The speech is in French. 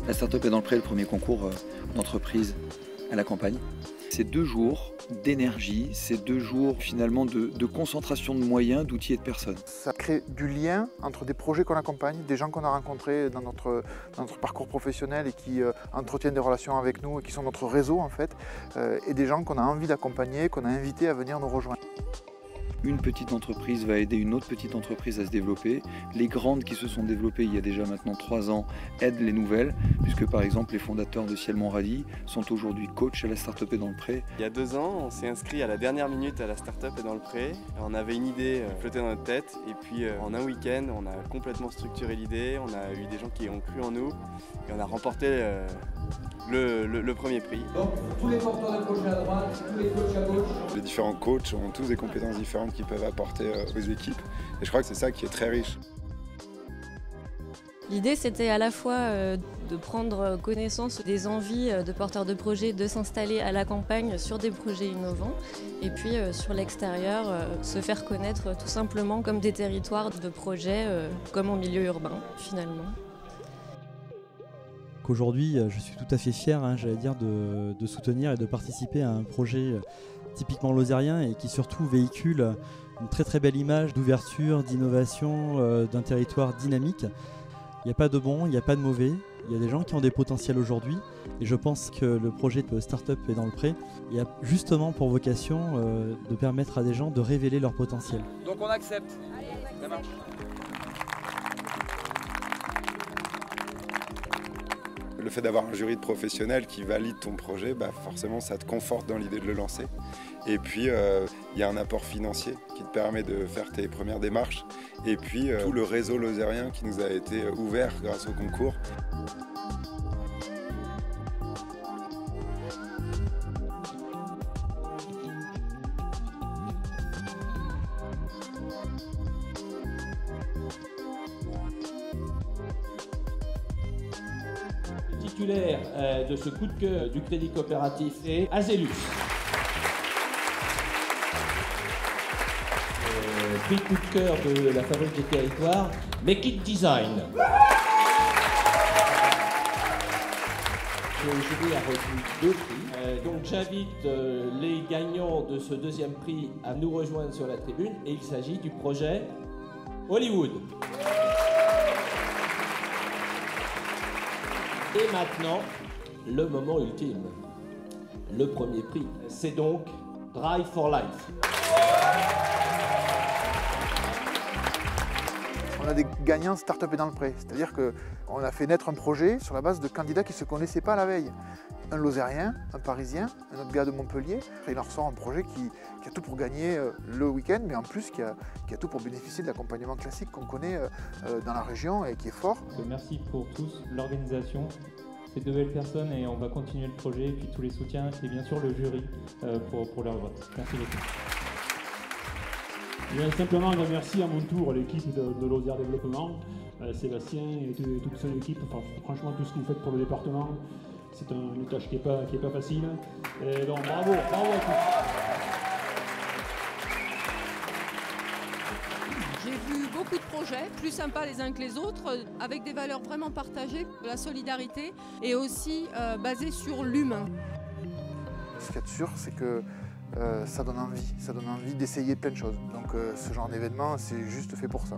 La start-up est dans le pré, le premier concours d'entreprise à la campagne. C'est 2 jours d'énergie, c'est 2 jours finalement de concentration de moyens, d'outils et de personnes. Ça crée du lien entre des projets qu'on accompagne, des gens qu'on a rencontrés dans notre parcours professionnel et qui entretiennent des relations avec nous et qui sont notre réseau en fait, et des gens qu'on a envie d'accompagner, qu'on a invités à venir nous rejoindre. Une petite entreprise va aider une autre petite entreprise à se développer. Les grandes qui se sont développées il y a déjà maintenant 3 ans aident les nouvelles, puisque par exemple les fondateurs de Ciel Montradi sont aujourd'hui coachs à la Start-up et dans le pré. Il y a 2 ans, on s'est inscrit à la dernière minute à la Start-up et dans le pré. On avait une idée flottée dans notre tête et puis en un week-end, on a complètement structuré l'idée, on a eu des gens qui ont cru en nous et on a remporté le premier prix. Donc tous les porteurs de projets à droite, tous les coachs à gauche. Les différents coachs ont tous des compétences différentes qu'ils peuvent apporter aux équipes et je crois que c'est ça qui est très riche. L'idée c'était à la fois de prendre connaissance des envies de porteurs de projets de s'installer à la campagne sur des projets innovants et puis sur l'extérieur se faire connaître tout simplement comme des territoires de projets comme en milieu urbain finalement. Aujourd'hui, je suis tout à fait fier, j'allais dire, de soutenir et de participer à un projet typiquement lozérien et qui surtout véhicule une très très belle image d'ouverture, d'innovation, d'un territoire dynamique. Il n'y a pas de bon, il n'y a pas de mauvais, il y a des gens qui ont des potentiels aujourd'hui et je pense que le projet de Start-up est dans le pré. Il a justement pour vocation de permettre à des gens de révéler leur potentiel. Donc on accepte. Ça marche. Le fait d'avoir un jury de professionnels qui valide ton projet, forcément ça te conforte dans l'idée de le lancer. Et puis il y a un apport financier qui te permet de faire tes premières démarches. Et puis tout le réseau lozérien qui nous a été ouvert grâce au concours. Titulaire de ce coup de cœur du Crédit Coopératif est Azélus. Prix coup de cœur de la Fabrique des Territoires, Make It Design. Le jury a reçu 2 prix. Donc j'invite les gagnants de ce 2e prix à nous rejoindre sur la tribune et il s'agit du projet Hollywood. Et maintenant, le moment ultime, le premier prix, c'est donc Drive for Life. On a des gagnants Start-up et dans le pré, c'est-à-dire qu'on a fait naître un projet sur la base de candidats qui ne se connaissaient pas la veille. Un Lozérien, un Parisien, un autre gars de Montpellier. Et il leur sort un projet qui a tout pour gagner le week-end, mais en plus qui a tout pour bénéficier de l'accompagnement classique qu'on connaît dans la région et qui est fort. Merci pour tous, l'organisation, ces 2 belles personnes et on va continuer le projet et puis tous les soutiens et bien sûr le jury pour leur vote. Merci beaucoup. Et simplement, je remercie à mon tour l'équipe de Lozère Développement, Sébastien et toute son équipe. Enfin, franchement, tout ce que vous faites pour le département, c'est une tâche qui est pas facile. Et donc, bravo à tous. J'ai vu beaucoup de projets, plus sympas les uns que les autres, avec des valeurs vraiment partagées, la solidarité et aussi basées sur l'humain. Ce qu'il y a de sûr, c'est que ça donne envie d'essayer plein de choses. Donc ce genre d'événement, c'est juste fait pour ça.